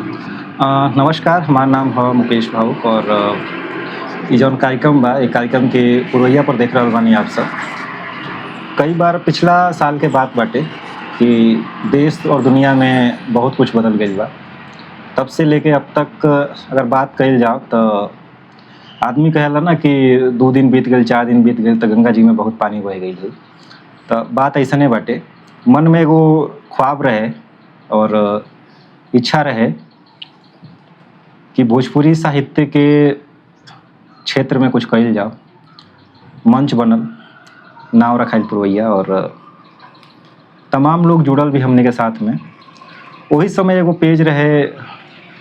नमस्कार, हमार नाम ह मुकेश भावुक और इ जौन कार्यक्रम बा, इ कार्यक्रम के पुरवइया पर देख रहल बानी आप सब। कई बार पिछला साल के बात बाटे कि देश और दुनिया में बहुत कुछ बदल गइल बा। तब से लेके अब तक अगर बात कइल जाओ त आदमी कहेला ना कि 2 दिन बीत गइल, 4 दिन बीत गइल त गंगा जी में बहुत पानी बह गइल होई। त बात अइसने बाटे। मन में एगो ख्वाब रहे और इच्छा रहे कि भोजपुरी साहित्य के क्षेत्र में कुछ कइल जाओ। मंच बनल, नाव रखाइल पुरवइया और तमाम लोग जुड़ल भी हमनी के साथ में। ओही समय एगो पेज रहे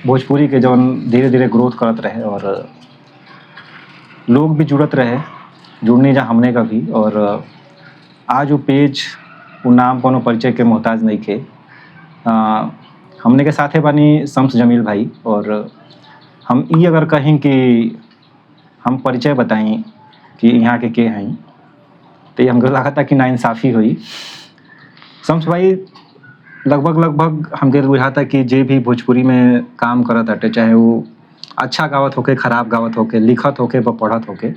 भोजपुरी के जौन धीरे-धीरे ग्रोथ करत रहे और लोग भी जुड़त रहे, जुड़नी जा हमने का भी। और आज वो पेज, वो नाम कौनो परिचय के मोहताज नइखे। हमने के साथे बानी शम्स जमील भाई और हम ई अगर कहीं कि हम परिचय बताई कि यहाँ के हईं तो हमको लागता कि नाइंसाफ़ी हुई। शम्स भाई लगभग हमके बुझाता कि जे भी भोजपुरी में काम करत हटे, चाहे वो अच्छा गावत होके, खराब गावत होके, लिखत होके व पढ़त होके,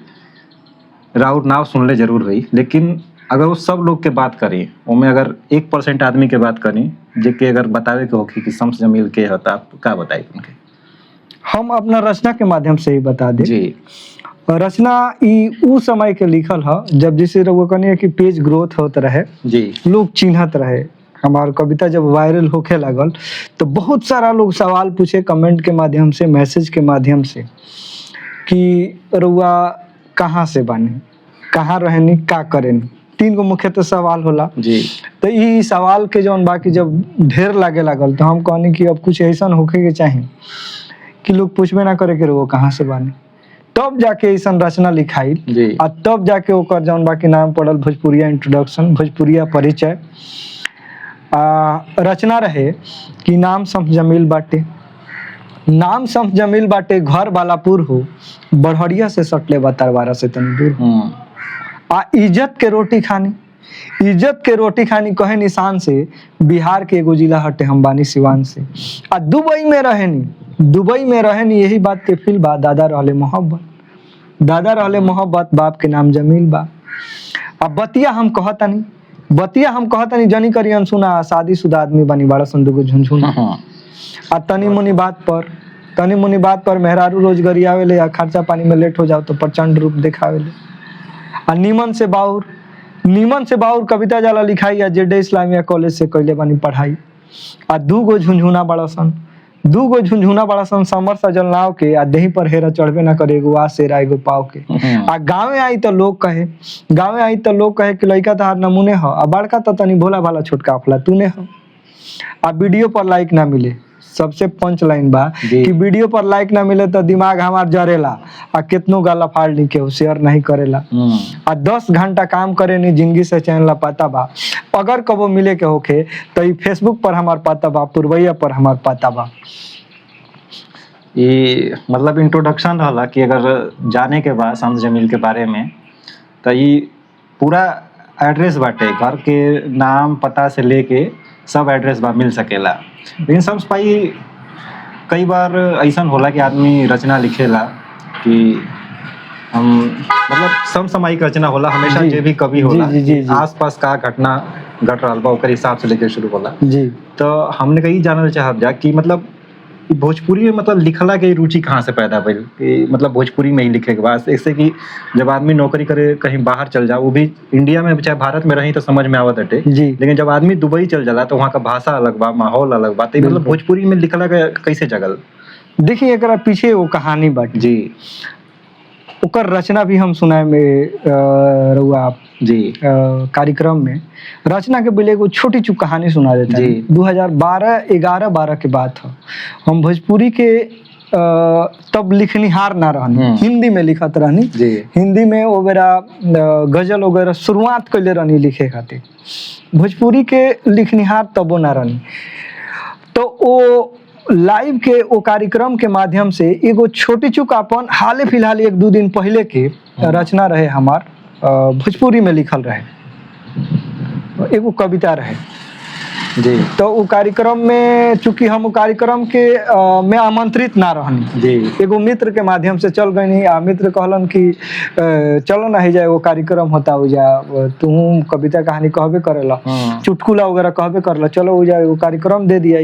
राउर नाव सुनले जरूर हुई। लेकिन अगर वो सब लोग के बात करी, ओमे अगर 1% आदमी के बात करी जेके अगर बतावे के होखी कि शम्स जमील के ह, त आप का बताई उनके? हम अपना रचना के माध्यम से ही बता दें। जी। रचना उ समय के लिखल ह जब जैसे रउआ कहनी कि पेज ग्रोथ होत रहे, जी। लोग चिन्हत रहे। हमार कविता जब वायरल होखे लागल तो बहुत सारा लोग सवाल पूछे कमेंट के माध्यम से, मैसेज के माध्यम से कि रउआ कहाँ से बानी, कहाँ रहेनी, का करेनी। 3 गो मुख्यतः सवाल होला। जी। तो ई सवाल के जौन बाकी जब ढेर लागे लागल तो हम कहनी कि अब कुछ ऐसा होखे के चाही कि लोग पूछबे ना करे कि रउआ कहाँ से बानी। तब जाके ऐसन रचना लिखाई और तब जाके ओकर जौन बाकी नाम पड़ल भोजपुरिया इंट्रोडक्शन, भोजपुरिया परिचय। रचना रहे कि नाम शम्स जमील बाटे, नाम शम्स जमील बाटे, घर बालापुर हो, बड़हरिया से सटले बा तरवारा से तनी दूर। इज्जत के रोटी खानी, इज्जत के रोटी खानी कहे निशान से, बिहार के एगो जिला हटे हम बानी सिवान से। दुबई में रहेनी यही बात के फील बा, दादा रहले मोहब्बत, दादा रहले मोहब्बत, बाप के नाम जमील बा। अब बतिया हम कहतानी जनी करी अनसुना, शादीशुदा आदमी बानी, बड़ा संदूक झुनझुना। तनी मुनी बात पर मेहरारू रोज गरियावेले या खर्चा पानी में लेट हो जाओ तो प्रचंड रूप दिखावेले। नीमन से बाउर कविता जाला लिखाई या जेडे इस्लामिया कॉलेज से कइले बानी पढ़ाई। 2 गो झुनझुना बड़ा सन समर सजल नाव के, आ देही पर हेरा चढ़बे ना करे, एगो आ शेरा एगो पाव के। गाँवे आई तो लोग कहे कि लइका तहार नमूने ह, आ बड़का तो तनी भोला भाला छोटका अफला तूने ह। वीडियो पर लाइक ना मिले, सबसे पंच लाइन बा कि वीडियो पर लाइक ना मिले तो दिमाग हमार जरेला, आ कितनो गाला फाड़ ली के शेयर नहीं करेला। 10 घंटा काम करे नी, जिंदगी से चैन ला पता बा। अगर कबो मिले के होखे तो ई फेसबुक पर हमार पता बा, पुरवइया पर हमार पता बा। ये मतलब इंट्रोडक्शन रहला कि अगर जाने के बाद शम्स जमील के बारे में तो ये पूरा एड्रेस बाटे, घर के नाम पता से लेके सब एड्रेस बा मिल सकेला। लेकिन शम्स भाई कई बार ऐसन होला कि आदमी रचना लिखेला कि हम मतलब समसामयिक रचना होला, हमेशा जे भी कवि होला आसपास का घटना घट रहल बा ओकर हिसाब से लेके शुरू होला। तो हमने कहीं जानल चाहब जा कि मतलब भोजपुरी में मतलब लिखला के रुचि कहाँ से पैदा भइल कि मतलब भोजपुरी में ही लिखे के बाद, ऐसे कि जब आदमी नौकरी करे कहीं बाहर चल जा, वो भी इंडिया में चाहे भारत में रही तो समझ में आवत हटे, लेकिन जब आदमी दुबई चल जाला तो वहाँ का भाषा अलग बा, माहौल अलग बा। तो मतलब भोजपुरी में लिखला के कैसे जगल? देखिए एकरा पीछे वो कहानी बाटे जी। ओकर रचना भी हम सुनाए में रउआ जी कार्यक्रम में रचना के पहले एगो छोटी चुक कहानी सुना देता है। 2012 के बात है। हम भोजपुरी के तब लिखनिहार ना रहनी, हिंदी में लिखत रहनी। हिंदी में वगैरह गजल वगैरह शुरुआत कैले रहनी लिखे खातिर, भोजपुरी के लिखनिहार तबो ना रहनी। तो वो लाइव के वो कार्यक्रम के माध्यम से एगो छोटी चुक अपन हाले फिलहाल 1-2 दिन पहले के रचना रहे हमार, भोजपुरी में लिखल रहे, एगो कविता रहे जी तो वो कार्यक्रम में चूंकि हम वो कार्यक्रम के में आमंत्रित ना रहनी, जी एगो मित्र के माध्यम से चल गई। आ मित्र कहलन कि चलो ना ही जाए वो कार्यक्रम होता हो जा, तू कविता कहानी कहबे करेला, चुटकुला वगैरह कहबे करला, चलो हो जाए वो कार्यक्रम दे दिया।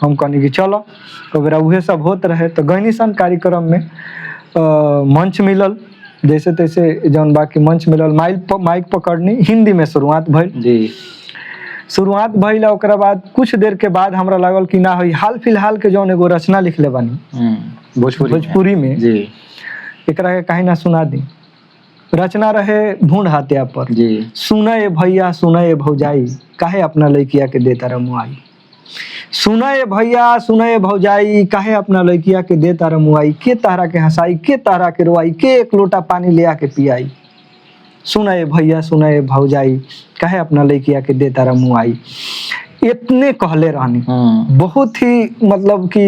हम कहनी कि चलो वगैरह उहे सब होत रहे। तो गैनी सन कार्यक्रम में मंच मिलल, जैसे तैसे जौन बाकी मंच मिलल, माइक पकड़नी, हिंदी में शुरुआत भइल जी शुरुआत भइल। ओकरा बाद कुछ देर के बाद हमरा लागल कि ना होई, हाल फिलहाल के जौन एगो रचना लिखले बानी भोजपुरी में जी, एकरा के काहे ना सुना दी। रचना रहे भूंड हाथिया पर। जी सुनए भैया सुनए भौजाई, काहे अपना लड़किया के देता रमुआई। सुनए भैया सुनए भौजाई, काहे अपना लड़किया के देता रमुआई। के तारा के हंसाई, के तारा के रोआई, के एक लोटा पानी ले आके पियाई। सुनए भैया सुनए भौजाई, काहे अपना लड़किया के देता रमुआई। इतने कहले रहनी। बहुत ही मतलब कि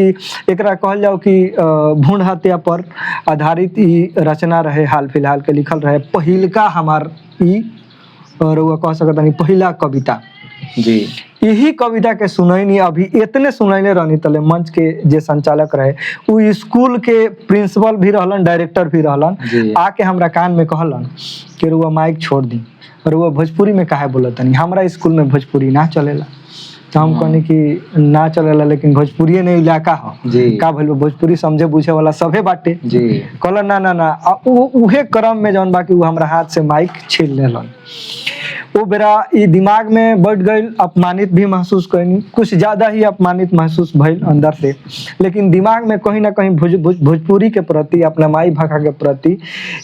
एकरा कहल जाओ कि भ्रूण हत्या पर आधारित ई रचना रहे, हाल फिलहाल के लिखल रहे। पहिलका हमार ई और वो कह सकता नहीं पहिला कविता जी। यही कविता के सुनैनी, अभी इतने सुनैले रहनी तले मंच के जे संचालक रहे वो स्कूल के प्रिंसिपल भी रहलन, डायरेक्टर भी रहलन। आके हमरा कान में कहलन कि रुआ माइक छोड़ दी और वो भोजपुरी में काहे बोलतनी, हमरा स्कूल में भोजपुरी ना चलेला। तो हम कहनी कि ना चलेला लेकिन भोजपुरी नहीं इलाका हो का भइल, भोजपुरी समझे बुझे वाला सभे बाटे जी। कहलन ना ना ना, उहे क्रम में जौन बाकी वो हमरा हाथ से माइक छीन लेलन। वो बेरा ये दिमाग में बैठ गई, अपमानित भी महसूस करनी, कुछ ज्यादा ही अपमानित महसूस भइल अंदर से। लेकिन दिमाग में कहीं ना कहीं भोजपुरी के प्रति, अपना माई भाषा के प्रति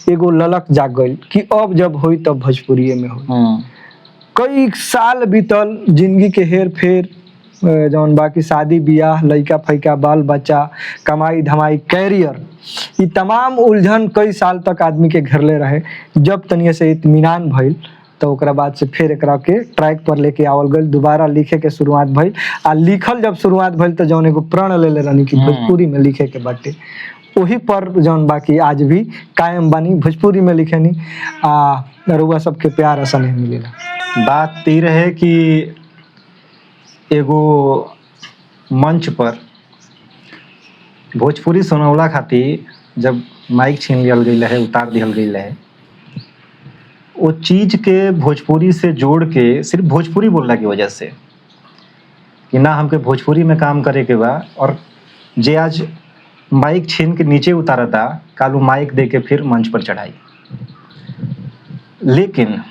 एगो ललक जाग गई कि अब जब हुई तब भोजपुरी में हो। कई साल बीतल, जिंदगी के हेर फेर, जौन बाकी शादी बियाह, लइका फैका, बाल बच्चा, कमाई धमाई, कैरियर, ये तमाम उलझन कई साल तक आदमी के घेरले रहे। जब तनिए से इत्मीनान भइल तो ओकरा बाद से फिर एकरा के ट्रैक पर लेके आवल गइल, दोबारा लिखे के शुरुआत भइल। आ लिखल जब शुरुआत भइल तो जौन एगो प्रण ले रहनी कि भोजपुरी में लिखे के बाटे, वही पर जौन बाकी आज भी कायम बानी, भोजपुरी में लिखेनी। रउआ सबके प्यार ऐसा नहीं मिलेला। बात ई रहे कि एगो मंच पर भोजपुरी सुनौला खातिर जब माइक छीन लियल गई है, उतार दियल गई है, वो चीज के भोजपुरी से जोड़ के सिर्फ भोजपुरी बोलने की वजह से कि ना हमके भोजपुरी में काम करे के बा, और जे आज माइक छीन के नीचे उतारा था कालू माइक दे के फिर मंच पर चढ़ाई। लेकिन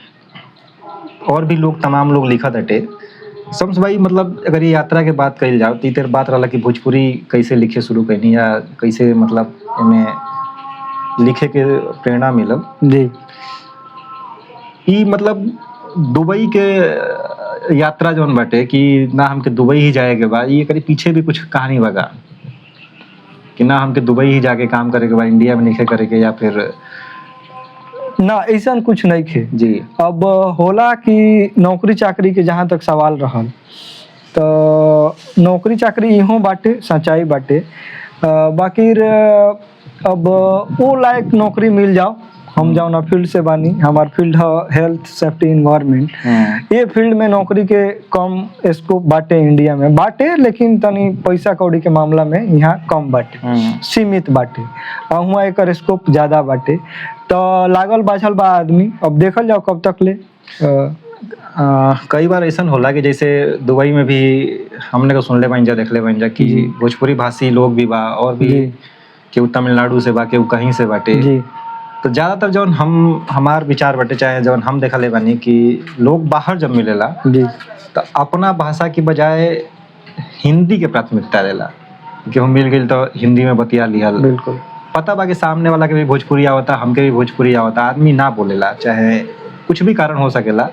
और भी लोग, तमाम लोग लिखत हटे। समझ भाई, मतलब अगर ये यात्रा के बात कही जाओ तो इतर बात रहा कि भोजपुरी कैसे लिखे शुरू करनी या कैसे मतलब इनमें लिखे के प्रेरणा मिलल जी। ई मतलब दुबई के यात्रा जौन बाटे कि ना हमके दुबई ही जाए के बाद, ये करी पीछे भी कुछ कहानी बगा कि ना हमके दुबई ही जाके काम करे के बाद इंडिया में लिखे करे के, या फिर ना ऐसा कुछ नहीं खे जी। अब होला कि नौकरी चाकरी के जहाँ तक सवाल रहल तो नौकरी चाकरी इहों बाटे, सच्चाई बाटे। बाकी अब वो लायक नौकरी मिल जाओ, हम जाओ ना फील्ड से बानी, हमार फील्ड है हेल्थ सेफ्टी इन्वायरमेंट। ये फील्ड में नौकरी के कम स्कोप बाटे, इंडिया में बाटे, लेकिन तनी पैसा कौड़ी के मामला में यहाँ कम बाटे, सीमित बाटे। वहाँ एक स्कोप ज्यादा बाटे। तो लागल बाझल बा आदमी, अब देखल जाओ कब तक ले। कई बार ऐसा होला कि जैसे दुबई में भी हमने को सुनले बन जा, देखले बन जा कि भोजपुरी भाषी लोग भी बा, और भी केहू तमिलनाडु से बा, केहू कहीं से बाटे। तो ज्यादातर जौन हमार विचार बाटे, चाहे जौन हम देखले बानी कि लोग बाहर जब मिलेला तो अपना भाषा की बजाय हिंदी के प्राथमिकता देला कि हम मिल गई तो हिंदी में बतिया लिहल। बिल्कुल पता बा कि सामने वाला के भी भोजपुरी आवता, हमके भी भोजपुरी आवता, आदमी ना बोलेला, चाहे कुछ भी कारण हो सकेला।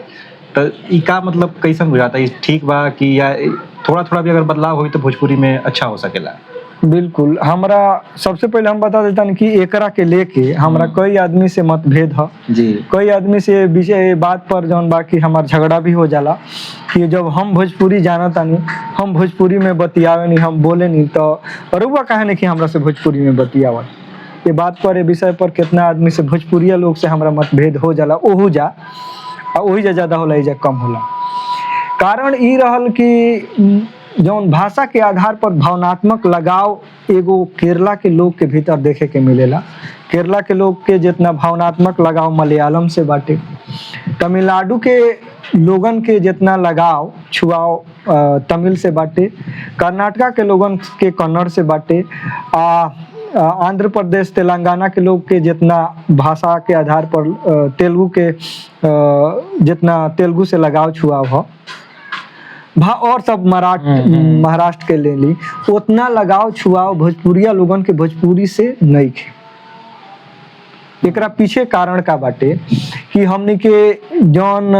तो ई का मतलब कैसन बुझाता, ठीक बा कि या थोड़ा थोड़ा भी अगर बदलाव हो तो भोजपुरी में अच्छा हो सकेला? बिल्कुल। हमरा सबसे पहले हम बता देता कि एकरा के लेके हमरा कई आदमी से मतभेद है जी। कई आदमी से विषय बात पर जौन बाकी हमार झगड़ा भी हो जाला कि जब हम भोजपुरी जानता नहीं, हम भोजपुरी में बतियावे नहीं, हम बोले नहीं, तो रुआ कहे नहीं कि हमरा से भोजपुरी में बतियावा। ये बात पर, ये विषय पर कितना आदमी से भोजपुरिया लोग से हमरा मतभेद हो जाला, ओहू जा ज्यादा होला, एजा कम होला। कारण ई रहल कि जौन भाषा के आधार पर भावनात्मक लगाव एगो केरला के लोग के भीतर देखे के मिलेला। केरला के लोग के जितना भावनात्मक लगाव मलयालम से बाटे, तमिलनाडु के लोगन के जितना लगाव छुआव तमिल से बाटे, कर्नाटका के लोगन के कन्नड़ से बाटे, आंध्र प्रदेश तेलंगाना के लोग के जितना भाषा के आधार पर तेलुगु के जितना तेलुगु से लगाव छुआव हो और सब महाराष्ट्र के ले ली, उतना लगाव छुआव भोजपुरिया लोगन के भोजपुरी से नहीं खे। एकरा पीछे कारण का बाटे कि हमनी के जौन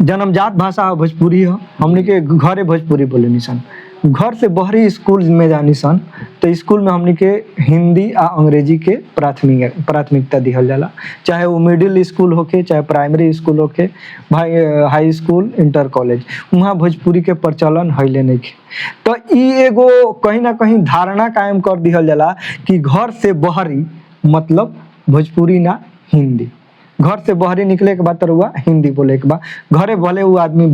जन्मजात भाषा भोजपुरी हो, हमनी के घरे भोजपुरी बोले निसन, घर से बहरी स्कूल में जानी सन तो स्कूल में हमनी के हिंदी आ अंग्रेजी के प्राथमिकता दिहल जाला, चाहे वो मिडिल स्कूल होके चाहे प्राइमरी स्कूल होके, भाई हाई स्कूल इंटर कॉलेज, वहाँ भोजपुरी के प्रचलन हईले नहीं के। तो ई एगो कहीं ना कहीं धारणा कायम कर दिहल जाला कि घर से बहरी मतलब भोजपुरी ना हिंदी, घर से बहरी निकले के बाद हुआ हिंदी बोले के बाद, घरे भले वो आदमी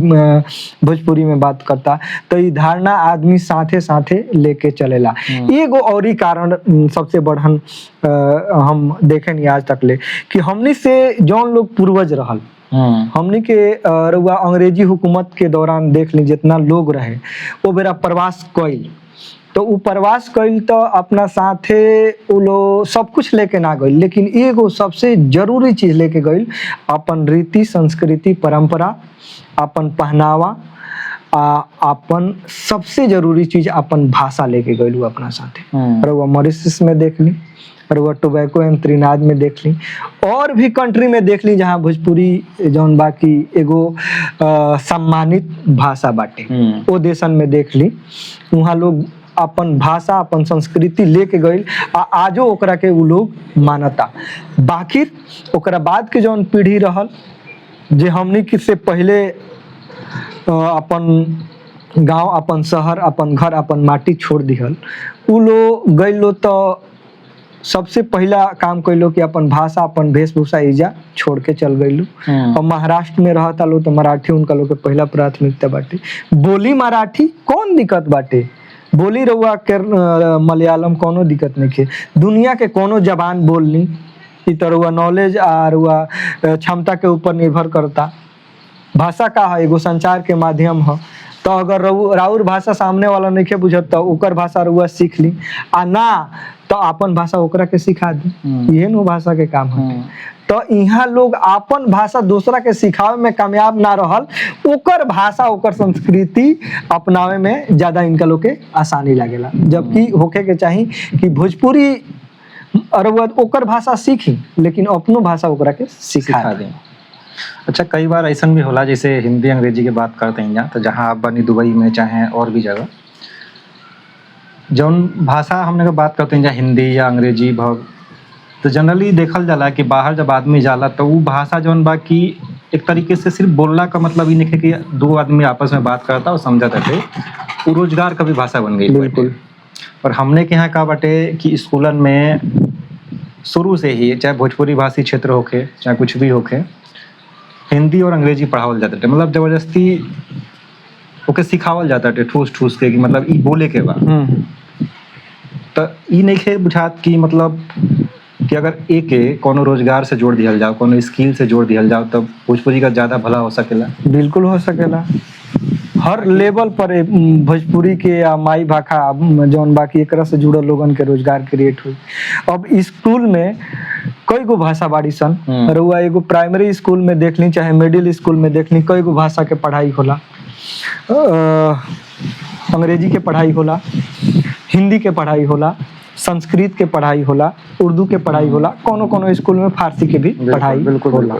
भोजपुरी में बात करता, तो ये धारणा आदमी साथे साथे लेके चलेला। एगो और ही कारण सबसे बढ़न हम देखे नहीं आज तक ले कि हमनी से जौन लोग पूर्वज रहल, हमनी के रुआ अंग्रेजी हुकूमत के दौरान देख ली जितना लोग रहे वो बेरा प्रवास कइल, तो उ प्रवास कइल तो अपना साथे उ लोग सब कुछ लेके ना गइल, लेकिन एगो सबसे जरूरी चीज लेके गइल, अपन रीति संस्कृति परंपरा, अपन पहनावा, अपन सबसे जरूरी चीज अपन भाषा लेके गइल अपना साथे। और वो मॉरिशस में देख ली, और वो टोबैको एंड त्रिनाद में देख ली, और भी कंट्री में देख ली जहाँ भोजपुरी जौन बाकी एगो सम्मानित भाषा बाटे, वो देशन में देख ली, वहाँ लोग अपन भाषा अपन संस्कृति लेके गइल, आजो ओकरा के उ लोग मानता। बाकी ओकरा बाद के जौन पीढ़ी रहल जे हमनी के से पहले अपन गांव, अपन शहर, अपन घर, अपन माटी छोड़ दिहल, उ लोग गइलो तो सबसे पहला काम कैलो कि अपन भाषा अपन वेशभूषा इजा छोड़ के चल गइलो। और महाराष्ट्र में रहता लो तो मराठी उनका लोग के पहला प्राथमिकता बाटे, बोली मराठी कौन दिक्कत बाटे, बोली रहुआ मलयालम कोनो दिक्कत नहीं है, दुनिया के कोनो जबान बोलनी ई तो रहुआ नॉलेज आ रहुआ क्षमता के ऊपर निर्भर करता। भाषा का है एगो संचार के माध्यम है, तो अगर राउर भाषा सामने वाला नहीं के बुझत तो ओकर भाषा रहुआ सीख ली, आ ना तो अपन भाषा ओकरा के सिखा दी, यही नो भाषा के काम है। तो यहाँ लोग अपन भाषा दूसरा के सिखावे में कामयाब ना रहल, ओकर भाषा ओकर संस्कृति अपनावे में ज्यादा इनका लोग के आसानी लागेला, जबकि होके के चाहिए कि भोजपुरी और ओकर भाषा सीखी लेकिन अपनो भाषा ओकरा के सिखा दें। अच्छा, कई बार ऐसा भी होला जैसे हिंदी अंग्रेजी की बात करते हैं यहाँ, तो जहाँ आप बनी दुबई में चाहे और भी जगह, जौन भाषा हमने बात करते हैं जहाँ हिंदी या अंग्रेजी भाव, तो जनरली देखल जाला कि बाहर जब आदमी जाला तो वो भाषा जौन बा कि एक तरीके से सिर्फ बोलना का मतलब ही नहीं कि दो आदमी आपस में बात करता और समझता थे, वो रोजगार का भी भाषा बन गई। बिल्कुल। और हमने के यहाँ का बाटे कि स्कूलन में शुरू से ही चाहे भोजपुरी भाषी क्षेत्र होके चाहे कुछ भी होके, हिंदी और अंग्रेजी पढ़ावल जाता थे, मतलब जबरदस्ती ओके सिखावल जाता थे ठूस ठूस के कि मतलब ई बोले के बा। तो ई नहीं खे बुझात कि मतलब कि अगर एक कोनो रोजगार से जोड़ दिया जाओ, कोनो स्किल से जोड़ दिया जाओ, तब भोजपुरी का ज्यादा भला हो सकेला। बिल्कुल हो सकेला, हर लेवल पर भोजपुरी के या माई भाखा जौन बाकी एक से जुड़ल लोगन के रोजगार क्रिएट हुई। अब स्कूल में कई गो भाषा बाड़ी सन, रुआ एगो प्राइमरी स्कूल में देख ली चाहे मिडिल स्कूल में देख ली, कई गो भाषा के पढ़ाई होला, अंग्रेजी के पढ़ाई होला, हिंदी के पढ़ाई होला, संस्कृत के पढ़ाई होला, उर्दू के पढ़ाई होला, कोनो कोनो स्कूल में फारसी के भी पढ़ाई होला।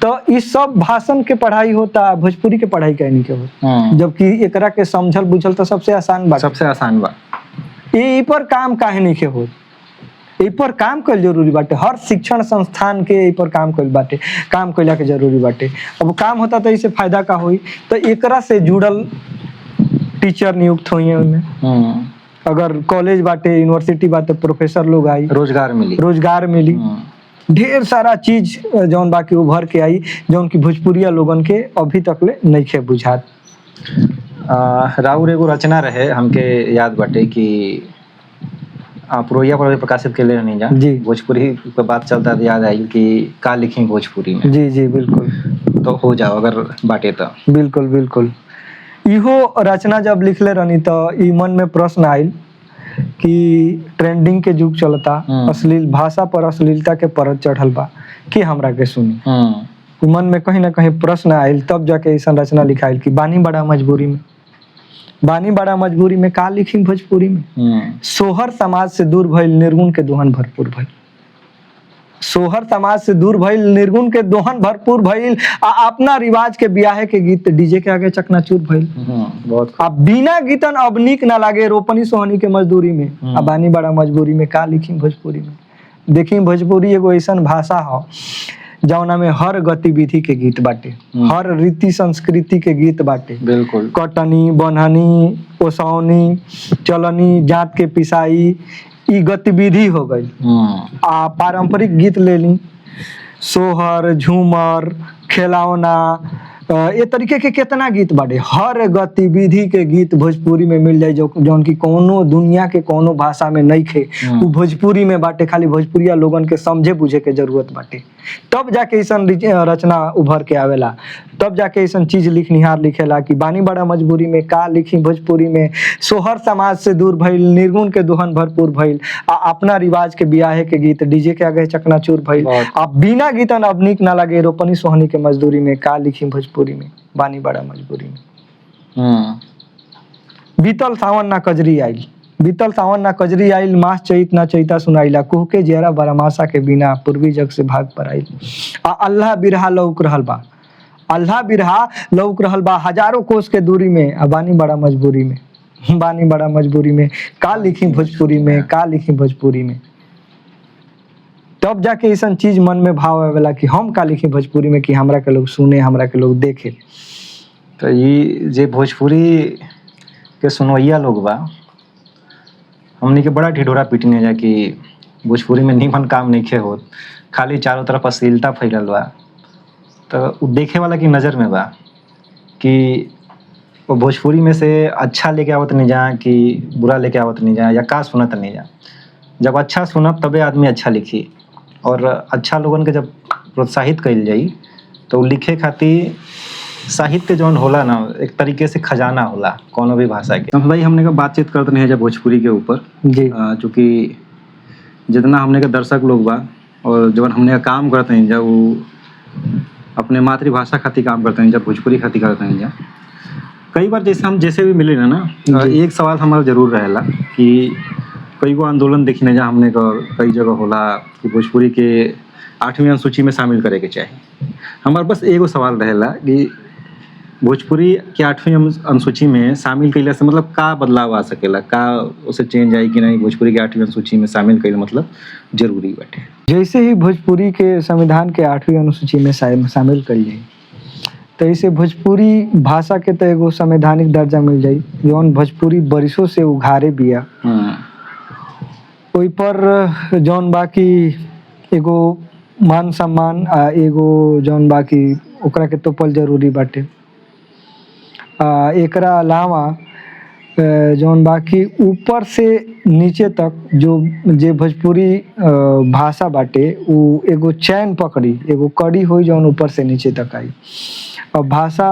तो इस सब भाषण के पढ़ाई होता, भोजपुरी के पढ़ाई कहने के होता, जबकि एकरा के समझल बुझल तो सबसे आसान बात, सबसे आसान बात। ये पर काम काहे नहीं के हो, ए पर काम कल जरूरी बाटे, हर शिक्षण संस्थान के ए पर काम कल बाटे, काम कइला के जरूरी बाटे। अब काम होता तो इससे फायदा का होई, तो एकरा से जुड़ल टीचर नियुक्त हुई है उनमें, अगर कॉलेज बाटे यूनिवर्सिटी बाटे प्रोफेसर लोग आई, रोजगार मिली। ढेर सारा चीज जौन बाकी उभर के आई जौन की भोजपुरिया लोगन के अभी तकले नइखे बुझात। राउर एगो रचना रहे हमके याद बाटे कि पुरोहिया पर भी प्रकाशित केले नहीं जा जी। भोजपुरी पे बात चलता तो याद आई कि का लिखी भोजपुरी में। जी जी बिल्कुल। तो हो जाओ अगर बाटे तो। बिल्कुल बिल्कुल। इहो रचना जब लिखले रहनी तो ई मन में प्रश्न आयल कि ट्रेंडिंग के युग चलता, अश्लील भाषा पर अश्लीलता के परत चढ़ल बा कि हमरा के सुनी। मन में कहीं ना कहीं प्रश्न आयल, तब जाके ऐसा रचना लिखाइल कि बानी बड़ा मजबूरी में। बानी बड़ा मजबूरी में का लिखी भोजपुरी में। सोहर समाज से दूर भइल, निर्गुण के दोहन भरपूर भइल। सोहर समाज से दूर भइल, निर्गुण के दोहन भरपूर भइल। अपना रिवाज के ब्याहे के गीत डीजे के आगे चकनाचूर भइल। बहुत अब बिना गीतन अब नीक ना लागे, रोपनी सोहनी के मजदूरी में। अब बानी बड़ा मजबूरी में का लिखी भोजपुरी में। देखी भोजपुरी एगो ऐसन भाषा ह जौना में हर गतिविधि के गीत बाटे, हर रीति संस्कृति के गीत बाटे। बिल्कुल। कटनी, बन्हनी, ओसौनी, चलनी, जात के पिसाई, ई गतिविधि हो गई। पारंपरिक गीत ले ली, सोहर, झूमर, खिलौना, ये तरीके के कितना गीत बाटे। हर गतिविधि के गीत भोजपुरी में मिल जाए जौन की कोनो दुनिया के कोनो भाषा में नहीं खे, वो भोजपुरी में बाटे। खाली भोजपुरिया लोगन के समझे बुझे के जरूरत बाटे, तब जाके ऐसन रचना उभर के आवेला, तब जाके ऐसन चीज लिखनिहार लिखेला कि बानी बड़ा मजबूरी में का लिखी भोजपुरी में। सोहर समाज से दूर भइल, निर्गुण के दोहन भरपूर भइल। अपना रिवाज के ब्याहे के गीत डीजे के आगे चकनाचूर भइल। अब बिना गीतन अब नीक ना लगे, रोपनी सोहनी के मजदूरी में का लिखी भोजपुरी में। बानी बड़ा मजबूरी में। बीतल सावन ना कजरी आइल, बीतल सावन ना कजरी आइल, मास चैत ना चैता सुनाइला, कुह के जेरा बरमासा के बिना पूर्वी जग से भाग पर आइल। अल्लाह बिरहा लौक रहल बा, अल्लाह बिरहा लौक रहल बा हजारों कोस के दूरी में। बानी बड़ा मजबूरी में, बानी बड़ा मजबूरी में का लिखी भोजपुरी में, का लिखी भोजपुरी में। तब जाके ऐसा चीज मन में भाव आवेला कि हम का लिखी भोजपुरी में कि हमरा के लोग सुने, हमरा के लोग देखे। तो ये जे भोजपुरी के सुनवैया लोग बा, हमनी के बड़ा ढिढोरा पीटने जा कि भोजपुरी में नीमन काम नहीं खे होत, खाली चारों तरफ अश्लीलता फैलल बा। तो उ देखे वाला की नज़र में बा कि वो भोजपुरी में से अच्छा लेके आवत नहीं जा कि बुरा लेके आवत नहीं जा, या का सुनत नहीं जा। जब अच्छा सुनब तबे आदमी अच्छा लिखी, और अच्छा लोगन के जब प्रोत्साहित कइल जाई तो लिखे खातिर साहित्य जौन होला ना, एक तरीके से खजाना होला कोनो भी भाषा के। भाई हमने का बातचीत करते नहीं है जब भोजपुरी के ऊपर जी, चूँकि जितना हमने का दर्शक लोग बा और जब हमने का काम करते हैं जब वो अपने मातृभाषा खातिर काम करते हैं, जब भोजपुरी खातिर करते हैं, कई बार जैसे भी मिले ना, एक सवाल हमारा जरूर रहेला कि कई गो आंदोलन देखने जा हमने का कई जगह होला कि भोजपुरी के 8वीं अनुसूची में शामिल करे के चाही। हमारा बस एगो सवाल रहेला कि भोजपुरी के 8वीं अनुसूची में शामिल कइला से मतलब का बदलाव आ सकेला, का उसे चेंज आई कि नहीं। भोजपुरी के 8वीं अनुसूची में शामिल कइला मतलब जरूरी बाटे। जैसे ही भोजपुरी के संविधान के 8वीं अनुसूची में शामिल कइल जाई, तो इसे भोजपुरी भाषा के तो एगो संवैधानिक दर्जा मिल जाई, जौन भोजपुरी बरिसों से उघारे बिया। ओइ पर जौन बाकी एगो मान सम्मान एगो जौन बाकी ओकरा के तोपल जरूरी बाटे। एकरा अलावा जौन बाकी ऊपर से नीचे तक जे भोजपुरी भाषा बाटे उ एगो चैन पकड़ी, एगो कड़ी होई जौन ऊपर से नीचे तक आई। और भाषा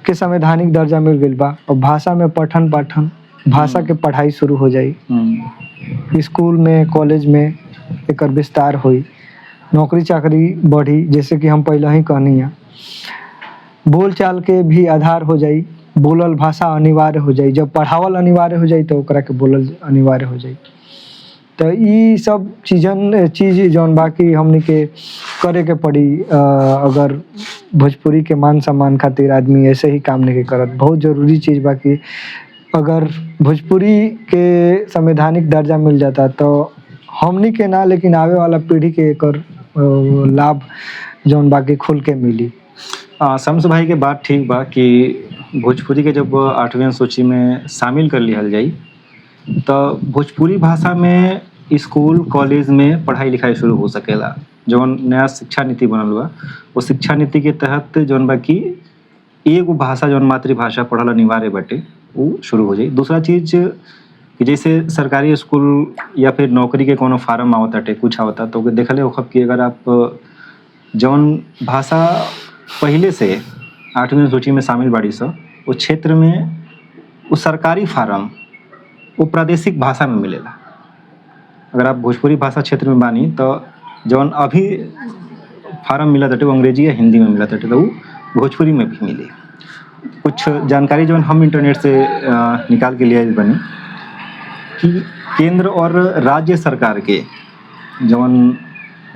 के संवैधानिक दर्जा मिल गइल बा, और भाषा में पठन पाठन, भाषा के पढ़ाई शुरू हो जाई। स्कूल में, कॉलेज में एकर विस्तार होई, नौकरी चाकरी बढ़ी, जैसे कि हम पहले ही कहनी है। बोल चाल के भी आधार हो जाई, बोलल भाषा अनिवार्य हो जाई। जब पढ़ावल अनिवार्य हो जाई तो ओकरा के बोलल अनिवार्य हो जाई। तो ई सब चीज जौन बाकी हमनी के करे के पड़ी, अगर भोजपुरी के मान सम्मान खातिर आदमी ऐसे ही काम नहीं करत। बहुत जरूरी चीज बाकी अगर भोजपुरी के संवैधानिक दर्जा मिल जाता तो हमनी के ना, लेकिन आवे वाला पीढ़ी के एकर लाभ जौन बाकी खुल के मिली। शम्स भाई के बात ठीक बा कि भोजपुरी के जब 8वीं अनुसूची में शामिल कर लिहल जाई तो भोजपुरी भाषा में स्कूल कॉलेज में पढ़ाई लिखाई शुरू हो सकेला। जौन नया शिक्षा नीति बनल बा वो शिक्षा नीति के तहत जौन बा कि एगो भाषा जौन मातृभाषा पढ़ल अनिवार्य बाटे वो शुरू हो जाई। दूसरा चीज कि जैसे सरकारी स्कूल या फिर नौकरी के कोनो फार्म आवताटे कुछ आवता तो ओके देखले होखब कि अगर आप जौन भाषा पहले से 8वीं सूची में शामिल बाड़ी स वो क्षेत्र में वो सरकारी फार्म वो प्रादेशिक भाषा में मिलेला। अगर आप भोजपुरी भाषा क्षेत्र में बानी तो जौन अभी फार्म मिला ताटे वो अंग्रेजी या हिंदी में मिला ताटे तो वो भोजपुरी में भी मिली। कुछ जानकारी जौन हम इंटरनेट से निकाल के लिए आइल बनी कि केंद्र और राज्य सरकार के जौन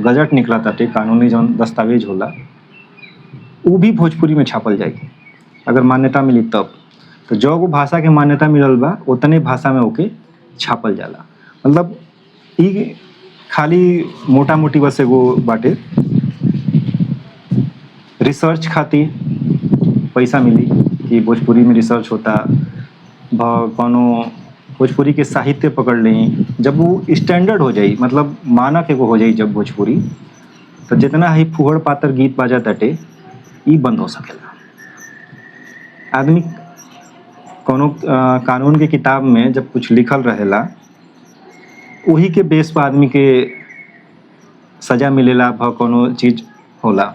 गजट निकला ताटे कानूनी जौन दस्तावेज होला वो भी भोजपुरी में छापल जाएगी अगर मान्यता मिली तब। तो जो वो भाषा के मान्यता मिलल बा उतने भाषा में ओके छापल जाला। मतलब ई खाली मोटा मोटी बस एगो बाटे रिसर्च खातिर पैसा मिली कि भोजपुरी में रिसर्च होता कोनो भोजपुरी के साहित्य पकड़ लें। जब वो स्टैंडर्ड हो जाई मतलब मानक एगो हो जाई जब भोजपुरी तो जितना ही फुहड़ पातर गीत बाजा ताटे ई बंद हो सकेला। आदमी कोनो कानून के किताब में जब कुछ लिखल रहेला वही के बेस पर आदमी के सजा मिलेला भ कोनो चीज होला।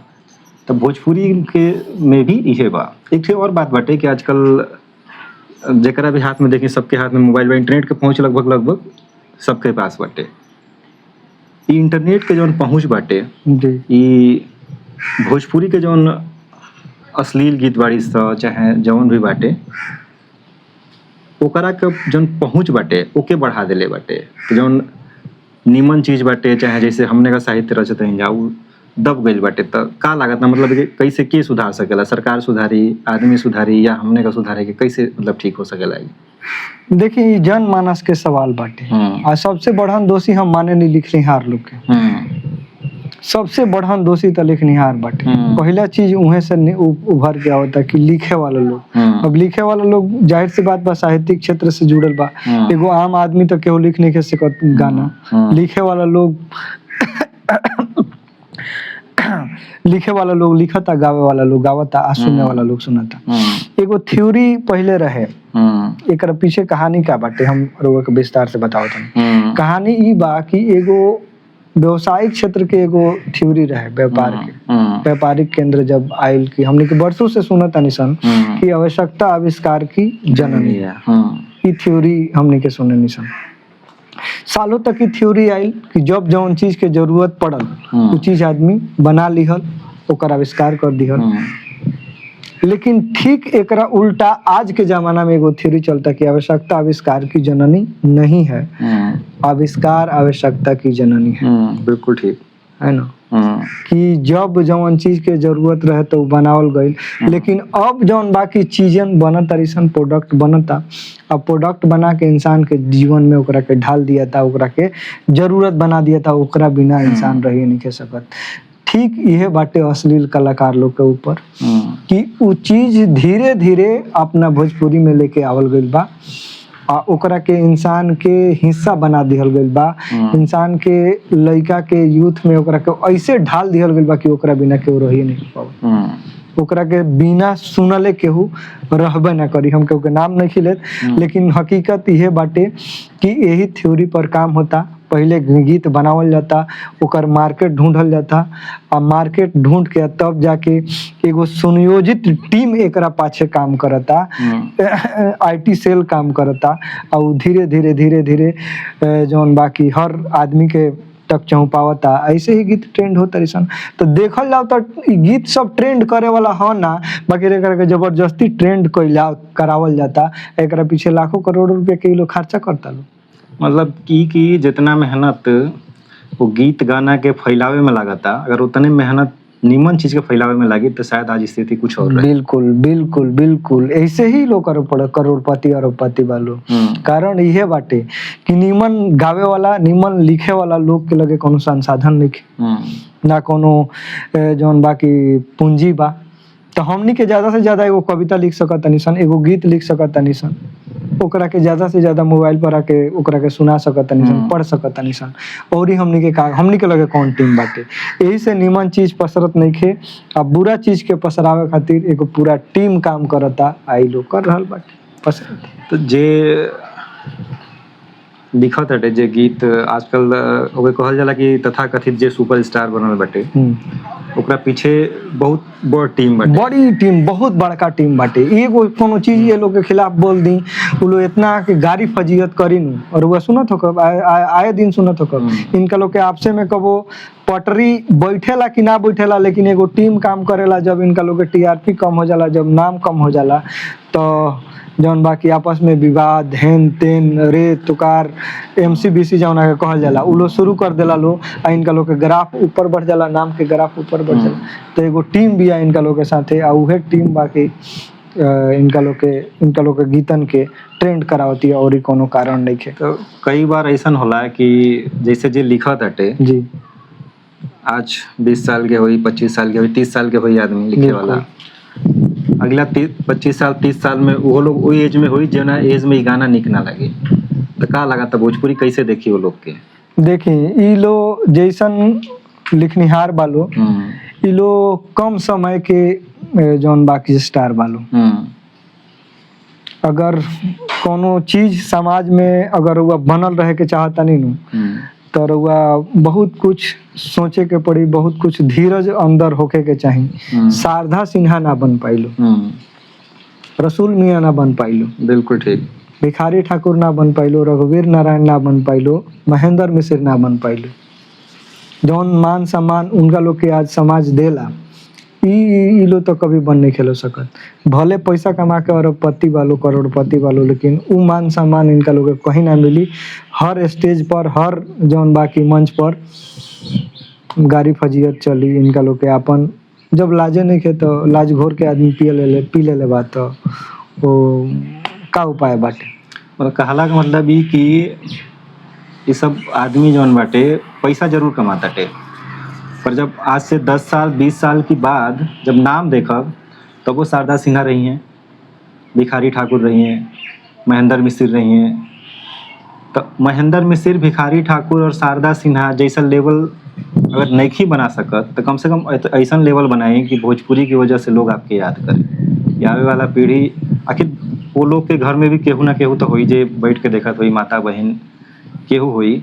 तो भोजपुरी के में भी इहे बा। एक और बात बाटे कि आजकल जेकरा भी हाथ में देखी सबके हाथ में मोबाइल बा, इंटरनेट के पहुंच लगभग सबके पास बाटे। ई इंटरनेट के जौन पहुंच बाटे ई भोजपुरी के जौन अश्लील गीत बाड़ी स चाहे जौन भी बाटे ओकरा के जौन पहुंच बाटे ओके बढ़ा देले बाटे। तो जौन निमन चीज बाटे चाहे जैसे हमने का साहित्य रचत रही जाऊ दब गइल बाटे तो का लागत ना मतलब कि कैसे के सुधार सकेला? सरकार सुधारी, आदमी सुधारी या हमने का सुधारे के कैसे मतलब ठीक हो सकेला? देखिए जनमानस के सवाल बाटे और सबसे बड़हन दोषी हम माने नहीं लिखनिहार लोग के। सबसे बड़हन दोषी तो लिखनिहार बाटे। पहला चीज उहे से उभर के आवता कि लिखे वाला लोग। अब लिखे वाला लोग जाहिर सी बात बा साहित्यिक क्षेत्र से जुड़ल बा। एगो आम आदमी तो केहू लिख नहीं के सकत गाना। लिखे वाला लोग लिखे वाला लोग लिखता, गावे वाला लोग गावता आ सुनने वाला लोग सुनता। एगो थ्योरी पहले रहे एकर पीछे कहानी का बाटे हम रोग के विस्तार से बताओ तनी। कहानी ई बा कि एगो व्यवसायिक क्षेत्र के एगो थ्योरी रहे व्यापार के। व्यापारिक केंद्र जब आयल कि हमने के वर्षों से सुनत निसन कि आवश्यकता आविष्कार की जननी है। ई थ्योरी हमने के सुने निसन सालों तक की थ्योरी आयल कि जब जौन चीज के जरूरत पड़ल वो चीज आदमी बना लिहल ओकर आविष्कार कर दिहल। लेकिन ठीक एकरा उल्टा आज के जमाना में एगो थ्योरी चलता कि आवश्यकता आविष्कार की जननी नहीं है, आविष्कार आवश्यकता की जननी है। बिल्कुल ठीक है ना कि जब जौन चीज के जरूरत रहे तो बनावल गईल। लेकिन अब जौन बाकी चीजन बनत तरीसन प्रोडक्ट बनता। अब प्रोडक्ट बना के इंसान के जीवन में ओकरा के ढाल दिया था, ओकरा के जरूरत बना दिया था, ओकरा बिना इंसान रह नहीं के सकत। ठीक यह बाटे अश्लील कलाकार लोग के ऊपर कि वो चीज धीरे धीरे अपना भोजपुरी में लेके आवल गईल बा आ ओकरा के इंसान के हिस्सा बना दिहल गईल बा। इंसान के लड़का के यूथ में ओकरा के ऐसे ढाल दिहल गईल बा कि ओकरा बिना केहू रही नहीं पाओ। ओकरा के बिना सुनले केहू रहबे ना करी। हम केहू के नाम नहीं खिलेत लेकिन हकीकत यह बाटे कि यही थ्योरी पर काम होता। पहले गीत बनावल जाता, ओकर मार्केट ढूंढल जाता और मार्केट ढूंढ के तब जाके एगो सुनियोजित टीम एकरा पाछे काम करता। आईटी सेल काम करता और धीरे धीरे धीरे धीरे जौन बाकी हर आदमी के तक चौपावता। ऐसे ही गीत ट्रेंड होता रिसन। तो देखल जाओ तो गीत सब ट्रेंड करे वाला हो ना, बाकी एकरा के जबरदस्ती ट्रेंड करावल जाता। एकरा पीछे लाखों करोड़ रुपया के लोग खर्चा करता लोग। मतलब कि जितना मेहनत वो गीत गाना के फैलावे में लागता अगर उतने मेहनत निमन चीज के फैलावे में लगी तो शायद आज स्थिति कुछ और रहे। बिल्कुल बिल्कुल बिल्कुल ऐसे ही लोग करोड़पति अरबपति वालों। कारण यह बाटे कि निमन गावे वाला निमन लिखे वाला लोग के लगे कोनो संसाधन नहीं ना कोनो जौन बाकी पूंजी बा। तो हमनी के ज्यादा से ज्यादा एगो कविता लिख सकत सन, एगो गीत लिख सकत सन, ओकरा के ज्यादा से ज्यादा मोबाइल पर आके ओकरा के सुना सकतानी सन, पढ़ सकतानी सन। और ही हमनी के लगे कौन टीम बाटे। यही से निमन चीज पसरत नइखे, अब बुरा चीज के पसरावे खातिर एगो पूरा टीम काम करता, आई लोग कर रहल बाटे पसरत। तो जे लिखत हटे जे गीत आजकल ओके कहल जाला कि तथाकथित जे सुपरस्टार बनल बाटे, ओकरा पीछे बहुत बड़ टीम बाटे, बड़ी टीम, बहुत बड़का टीम बाटे। एगो कोनो चीज ये लोग के खिलाफ बोल दी, उ लोग इतना के गाड़ी फजीयत करी नु, और वह सुनत हो कब आए दिन सुनत हो कब इनका लोग के आपसे में कबो पटरी बैठेला कि ना बैठेला, लेकिन एगो टीम काम करेला। जब इनका लोग के टीआरपी कम हो जाला, जब नाम कम हो जाला, तो जौन बाकी आपस में विवाद हेन तेन रे तुकार एमसीबीसी जौन के कहल जाला, उ लोग शुरू कर देला लो, आ इनका लोग के ग्राफ ऊपर बढ़ जाला, नाम के ग्राफ ऊपर बढ़ जाला। तो एगो टीम भी है इनका लोग के साथे, आ उहे टीम बाकी इनका लोग के गीतन के ट्रेंड करावती है, और ही कोनो कारण नहीं है। तो कई बार ऐसा होला कि जैसे जे लिखत हटे जी, आज 20 साल के होई, 25 साल के होई, 30 साल के होई आदमी लिखे वाला, अगला 25 साल 30 साल में वो लोग वही एज में हुई जना एज में गाना निक ना लगे, तो का लगा था भोजपुरी कैसे देखी वो लोग के? देखी ई लोग जैसन लिखनिहार बालो, ई लोग कम समय के जौन बाकी स्टार बालो। अगर कोनो चीज समाज में अगर वह बनल रहे के चाहता नहीं नु, तो वह बहुत कुछ सोचे के पड़ी, बहुत कुछ धीरज अंदर होके के चाहिए। शारदा सिन्हा ना बन पाइलो, रसूल मियाँ ना बन पाइलो, बिल्कुल ठीक, भिखारी ठाकुर ना बन पाइलो, रघुवीर नारायण ना बन पाइलो, महेंद्र मिश्र ना बन पाइलो। जौन मान सम्मान उनका लोग के आज समाज देला, ई लोग तो कभी बन नहीं खेलो सकत। भले पैसा कमा के अरबपति वालो, करोड़पति वालो, लेकिन उ मान सम्मान इनका लोग के कहीं ना मिली। हर स्टेज पर, हर जौन बाकी मंच पर गाड़ी फजीयत चली इनका लोग के। अपन जब लाजे नहीं खे तो लाज घोर के आदमी पी ले बात, तो वो का उपाय बाटे। मतलब कहला का मतलब ई कि ये सब आदमी जौन बाटे पैसा जरूर कमाताटे, पर जब आज से 10 साल 20 साल की बाद जब नाम देखब, तो वो शारदा सिन्हा रही हैं, भिखारी ठाकुर रही हैं, महेंद्र मिश्र रही हैं। तो महेंद्र मिश्र, भिखारी ठाकुर और शारदा सिन्हा जैसा लेवल अगर नहीं बना सकत, तो कम से कम ऐसा लेवल बनाए कि भोजपुरी की वजह से लोग आपके याद करें। आवे वाला पीढ़ी, आखिर वो लोग के घर में भी केहू ना केहू तो होई जे बैठ के देखत होई, माता बहन केहू होई,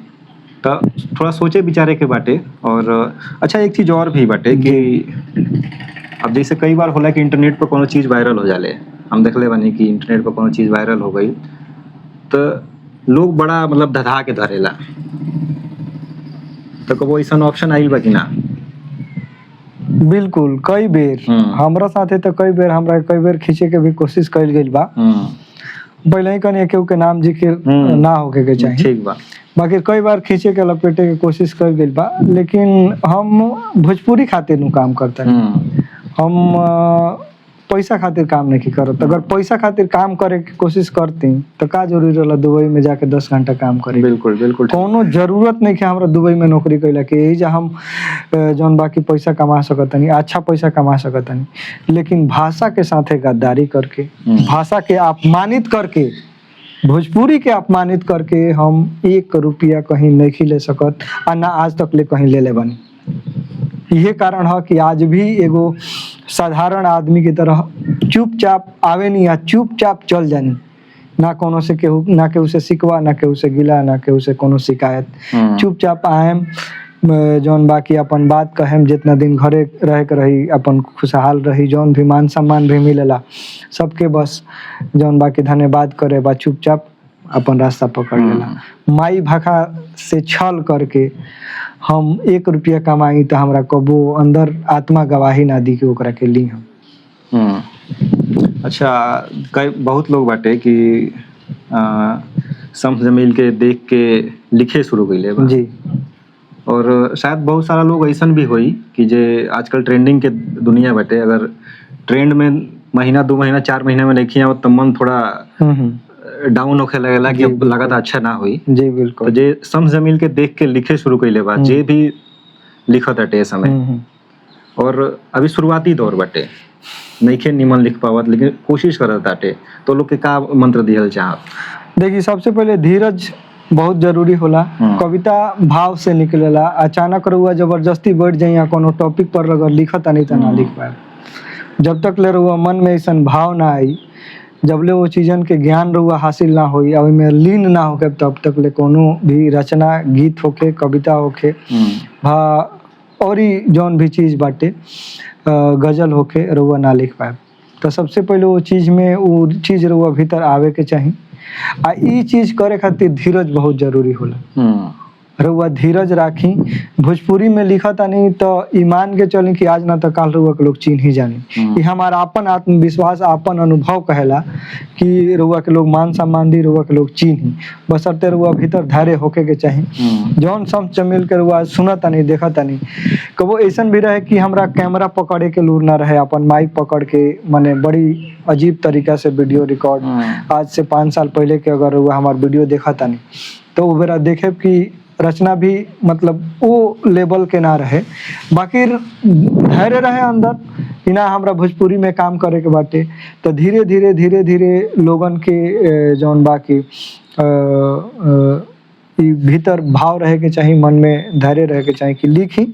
तो थोड़ा सोचे विचारे के बाटे। और अच्छा एक चीज़ और भी बाटे कि अब जैसे कई बार होला कि इंटरनेट पर कोनो चीज़ वायरल हो जाले, हम देखले बानी कि इंटरनेट पर कोनो चीज़ वायरल हो गई तो लोग बड़ा मतलब धधा के धरेला, तो कबो ऐसा ऑप्शन आइल बा कि ना? बिल्कुल, कई बेर हमरा साथे तो कई बेर खींचे के भी कोशिश कइल गइल बा। पहले ही कने केहू के नाम जिक्र ना होके के चाहिए, ठीक बा, बाकी कई बार खींचे के लपेटे के कोशिश कर गइल बा। लेकिन हम भोजपुरी खातिर नु काम करता है, हम पैसा खातिर काम नहीं करत। अगर पैसा खातिर काम करे की कोशिश करती तो का जरूरी रहला दुबई में जाके 10 घंटा काम करे? बिल्कुल बिल्कुल, कोनो जरूरत नहीं है हमरा दुबई में नौकरी कैला के। यही जा हम जौन बाकी पैसा कमा सकतनी, अच्छा पैसा कमा सकतनी, लेकिन भाषा के साथे गद्दारी करके, भाषा के अपमानित करके, भोजपुरी के अपमानित करके हम 1 रुपया कहीं नहीं ले सकत, और ना आज तक ले कहीं ले ले बनी। यही कारण है कि आज भी एगो साधारण आदमी की तरह चुपचाप आवे नहीं, या चुपचाप चल जानी, ना कोनो से केहू, ना केहू से शिकवा, ना केहू से गिला, ना केहू से कोनो शिकायत। चुपचाप आएम, जौन बाकी अपन बात कहेम, जितना दिन घरे रहे के रही अपन खुशहाल रही, जौन भी मान सम्मान भी मिलेला सबके, बस जौन बाकी धन्यवाद करे बा, चुपचाप अपन रास्ता पकड़ लेला। माई भाखा से छल करके हम 1 रुपया कमाई तो हमरा कबो अंदर आत्मा गवाही ना दी कि ओकरा के ली हम। अच्छा, कई बहुत लोग बाटे कि शम्स जमील के देख के लिखे शुरू कइले बा जी, और शायद बहुत सारा लोग ऐसन भी होई कि जे आजकल ट्रेंडिंग के दुनिया बाटे, अगर ट्रेंड में महीना 2 महीना 4 महीने में नहीं आवत तो मन थोड़ा डाउन होखे लगेला कि अब लागत अच्छा ना हुई जी। बिल्कुल, तो जे शम्स जमील के देख के लिखे शुरू कइले बा, जे भी लिखत हटे समय, और अभी शुरुआती दौर बाटे, नइखे निमन लिख पावत लेकिन कोशिश करत ताटे, तो लोग के का मंत्र दिहल चाहत? देखिए, सबसे पहले धीरज बहुत जरूरी होला। कविता भाव से निकलेला। अचानक रहुआ जबरदस्ती बैठ जाई या कोनो टॉपिक पर अगर लिखत नहीं तो ना लिख पाए। जब तक ले रहुआ मन में ऐसा भाव ना आई, जब ले वो चीजन के ज्ञान रहुआ हासिल ना होई, अब में लीन ना होके, तब तक ले कोनो भी रचना, गीत होके, कविता होके, और ही जौन भी चीज बाटे, गजल होके, रहुआ ना लिख पाए। तो सबसे पहले वो चीज में वो चीज रहुआ भीतर आवे के चाहिए। आ ई चीज करे खातिर धीरज बहुत जरूरी होला। रहुआ धीरज राखी। भोजपुरी में लिखत नहीं तो ईमान के चली कि आज ना तो काल रहुआ के लोग चिन्ह ही जानी। ये हमारा अपन आत्मविश्वास, अपन अनुभव कहेला कि रहुआ के लोग मान सम्मान दी, रहुआ के लोग चिन्ह, बशर्ते रहुआ भीतर धैर्य होके के चाहिए। जौन शम्स जमील के रहुआ सुनता नहीं, देखता नहीं। कबो ऐसा भी रहे कि हमरा कैमरा पकड़े के लूर ना रहे, अपन माइक पकड़ के माने बड़ी अजीब तरीका से वीडियो रिकॉर्ड, आज से 5 साल पहले के अगर रहुआ हमार वीडियो देखता नहीं तो वो बेरा देखे कि रचना भी मतलब वो लेवल के ना रहे, बाकी धैर्य रहे अंदर कि ना हमरा भोजपुरी में काम करे के बाटे। तो धीरे धीरे लोगन के जौन बाकी भीतर भाव रहे के चाहिए, मन में धैर्य रहे के चाहिए कि लिखी।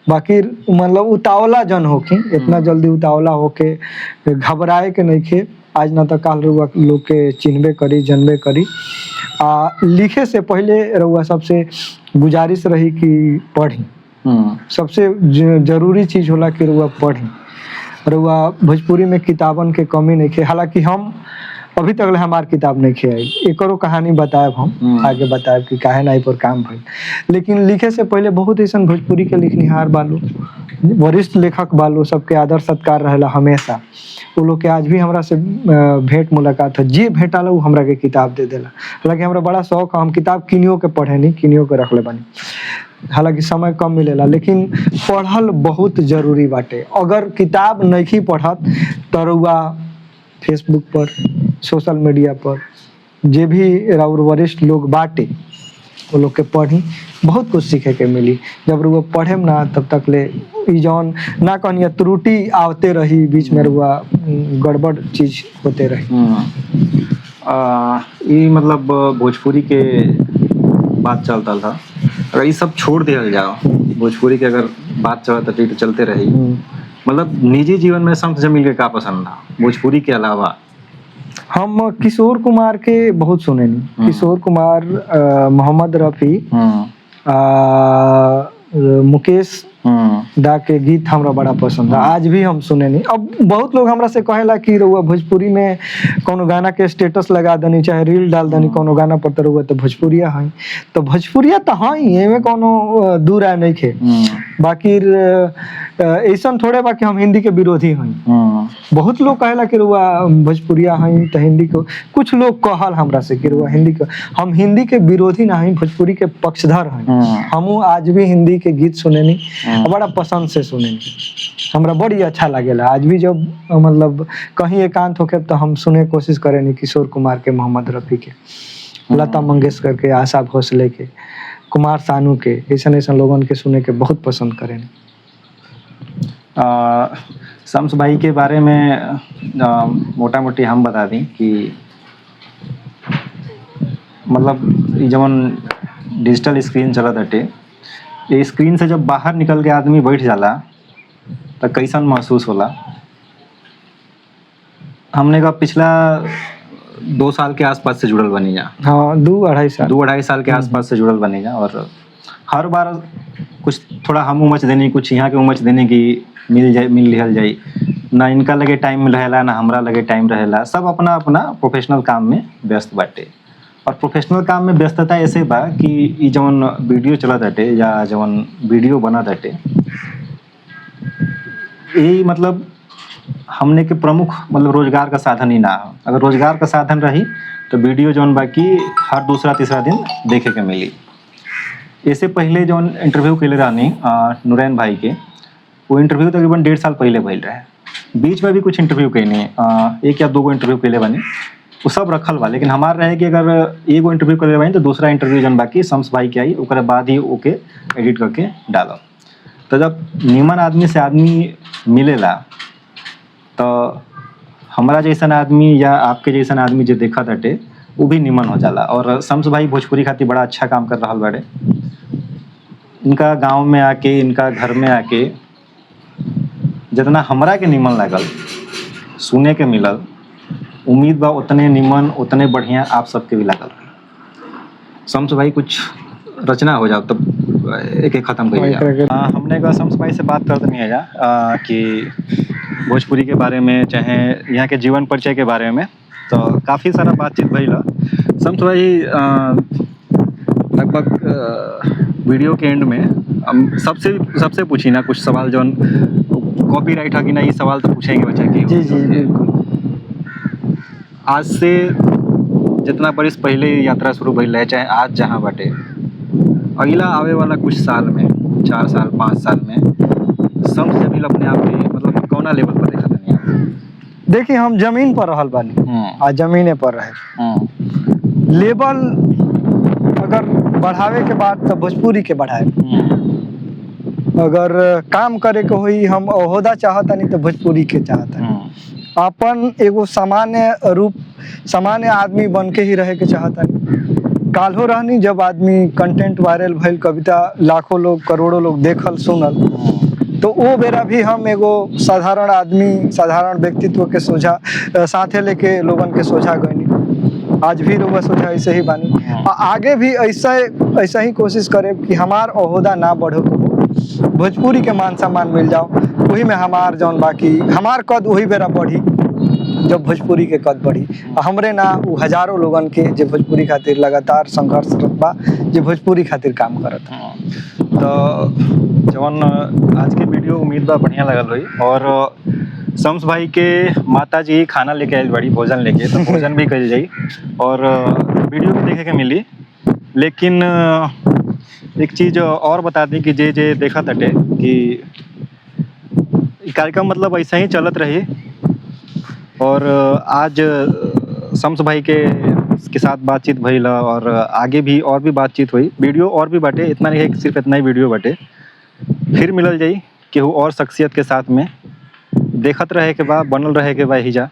बाकी मतलब उतावला जन होखी, इतना जल्दी उतावला होके घबराए के नहीं खे। आज ना तो काल रहुआ लोग के चिन्हबे करी, जनबे करी। लिखे से पहले रहुआ सबसे गुजारिश रही कि पढ़ी। सबसे जरूरी चीज होला कि रहुआ पढ़ी। रहुआ भोजपुरी में किताबन के कमी नहीं खे। हालांकि हम अभी तक हमार किताब नहीं खे आई, एकरो कहानी बताएब, हम आगे बताएब कि काहे ना पर काम भइल। लेकिन लिखे से पहले बहुत ऐसा भोजपुरी के लिखनिहार बालो, वरिष्ठ लेखक बालो, सबके आदर सत्कार रहेला हमेशा। वो लोग के आज भी हमरा से भेंट मुलाकात है, जे भेटाला वो हमरा के किताब दे देला। हालांकि हमरा बड़ा शौक है, हम किताब किनियो के पढ़े नहीं, किनियो के रख ले बानी। हालांकि समय कम मिलेला, लेकिन पढ़ल बहुत जरूरी बाटे। अगर किताब नहीं पढ़त तो रउआ फेसबुक पर, सोशल मीडिया पर जे भी राउर वरिष्ठ लोग बाटे वो लोग के पढ़ी, बहुत कुछ सीखे के मिली। जब रुआ पढ़े ना तब तक ले ई जौन ना कहनी त्रुटि आवते रही, बीच में रुआ गड़बड़ चीज होते रही। ये मतलब भोजपुरी के बात चलता था, अगर ये सब छोड़ दिया जाओ, भोजपुरी के अगर बात चलता तो चलते रही, मतलब निजी जीवन में शम्स जमील के का पसंद था भोजपुरी के अलावा? हम किशोर कुमार के बहुत सुने नहीं। किशोर कुमार, मोहम्मद रफी, मुकेश दा के गीत हमरा बड़ा पसंद है, आज भी हम सुने नहीं। अब बहुत लोग हमरा से कहेला कि रउआ भोजपुरी में कोनो गाना के स्टेटस लगा दनी, चाहे रील डाल दनी कोनो गाना पर, तो रउआ तो भोजपुरिया है। तो भोजपुरिया तो है, एमे कोनो दूर है नहीं खे। बाकी ऐसा थोड़े बा कि हम हिंदी के विरोधी हैं। बहुत लोग कहेला कि रउआ भोजपुरिया है तो हिंदी को, कुछ लोग कहल हमरा से कि रउआ हिंदी को, हम हिंदी के विरोधी ना हैं, भोजपुरी के पक्षधर हैं। हम आज भी हिंदी के गीत सुने नहीं, बड़ा पसंद से सुने, हमरा बड़ी अच्छा लगेला। आज भी जब मतलब कहीं एकांत होके तो हम सुने कोशिश करें नहीं, किशोर कुमार के, मोहम्मद रफी के, लता मंगेशकर के, आशा भोसले के, कुमार सानू के, ऐसा ऐसा लोगन के सुने के बहुत पसंद करें। शम्स भाई के बारे में मोटा मोटी हम बता दें कि मतलब जब डिजिटल स्क्रीन चला बाटे, ये स्क्रीन से जब बाहर निकल के आदमी बैठ जाला तो कैसन महसूस होला? हमने का पिछला 2 साल के आसपास से जुड़ल बनी जा। हाँ, 2-2.5 साल के आसपास से जुड़ल बनी जा, और हर बार कुछ थोड़ा हम उमच देने, कुछ यहाँ के उमच देने की मिल लिहल जाई। ना इनका लगे टाइम रहेला, ना हमरा लगे टाइम रहेला। सब अपना अपना प्रोफेशनल काम में व्यस्त बाटे, और प्रोफेशनल काम में व्यस्तता ऐसे बा कि ई जवन वीडियो चलत बाटे या जवन वीडियो बनत बाटे, ये मतलब हमने के प्रमुख मतलब रोजगार का साधन ही ना हो। अगर रोजगार का साधन रही तो वीडियो जौन बाकी हर दूसरा तीसरा दिन देखे के मिली। इससे पहले जौन इंटरव्यू के लिए रहनी नुरैन भाई के, वो इंटरव्यू तकरीबन 1.5 साल पहले भइल रहे। बीच में भी कुछ इंटरव्यू कैनी, 1 या 2 इंटरव्यू के लिए बनी, वो सब रखल बा। लेकिन हमार रहे कि अगर 1 इंटरव्यू कर ले बनी तो दूसरा इंटरव्यू जौन बाकी शम्स भाई के आई, ओकरे बाद ही ओके एडिट करके डालो। तो जब निमन आदमी से आदमी मिलेला तो हमारा जैसन आदमी या आपके जैसन आदमी जो देखा ताटे वो भी निमन हो जाला। और शम्स भाई भोजपुरी खातिर बड़ा अच्छा काम कर रहा बाड़े। इनका गांव में आके, इनका घर में आके जितना हमरा के निमन लागल, सुने के मिलल, उम्मीद बा उतने निमन, उतने बढ़िया आप सबके भी लागल। शम्स भाई कुछ रचना हो जाओ तब एक एक खत्म करिए। हमने कहा शम्स भाई से बात कर नहीं है कि भोजपुरी के बारे में, चाहे यहाँ के जीवन परिचय के बारे में, तो काफ़ी सारा बातचीत भइल। शम्स भाई लगभग वीडियो के एंड में हम सबसे पूछी ना कुछ सवाल जौन कॉपीराइट है कि नहीं, सवाल तो पूछेंगे बच्चा की। जी जी बिल्कुल। आज से जितना बरिस पहले यात्रा शुरू भइल है, चाहे आज जहाँ बाटे, अगला आवे वाला कुछ साल में, 4 साल 5 साल में शम्स जमील अपने आप के मतलब कौना लेवल पर देखा तनी आप? देखिए हम जमीन पर रहल बानी आ जमीने पर रहे। लेवल अगर बढ़ावे के बाद तो भोजपुरी के बढ़ाए, अगर काम करे के होई हम ओहदा चाहतानी तो भोजपुरी के चाहतानी। अपन एगो सामान्य रूप, सामान्य आदमी बन के ही रहे के चाहतानी। काल्हो रहनी जब आदमी कंटेंट वायरल भइल, कविता लाखों लोग करोड़ों लोग देखल सुनल, तो वो बेरा भी हम एगो साधारण आदमी, साधारण व्यक्तित्व के सोझा साथे लेके लोगन के सोझा गईनी। आज भी लोग सोझा ऐसे ही बानी, आगे भी ऐसा ही कोशिश करे कि हमार ओहदा ना बढ़ो, भोजपुरी के मान सम्मान मिल जाओ, वही में हमार जौन बाकी हमार कद वही बेरा बढ़ी जब भोजपुरी के कद बढ़ी। हमरे ना वो हजारों लोगन के जो भोजपुरी खातिर लगातार संघर्षरत बा, जो भोजपुरी खातिर काम करत। तो जवन आज के वीडियो उम्मीद बा बढ़िया लगल हुई। और शम्स भाई के माता जी खाना लेके आयल बड़ी, भोजन लेके, तो भोजन भी कल जाई और वीडियो भी देखे के मिली। लेकिन एक चीज़ और बता दी कि जे देखा तटे कि कार्यक्रम मतलब ऐसा ही चलत रही। और आज शम्स भाई के साथ बातचीत भइल और आगे भी और भी बातचीत हुई। वीडियो और भी बाटे, इतना नहीं है कि सिर्फ इतना ही वीडियो बाटे। फिर मिलल जाई केहू और शख्सियत के साथ में। देखत रहे के बा, बनल रहे के बा हिजा।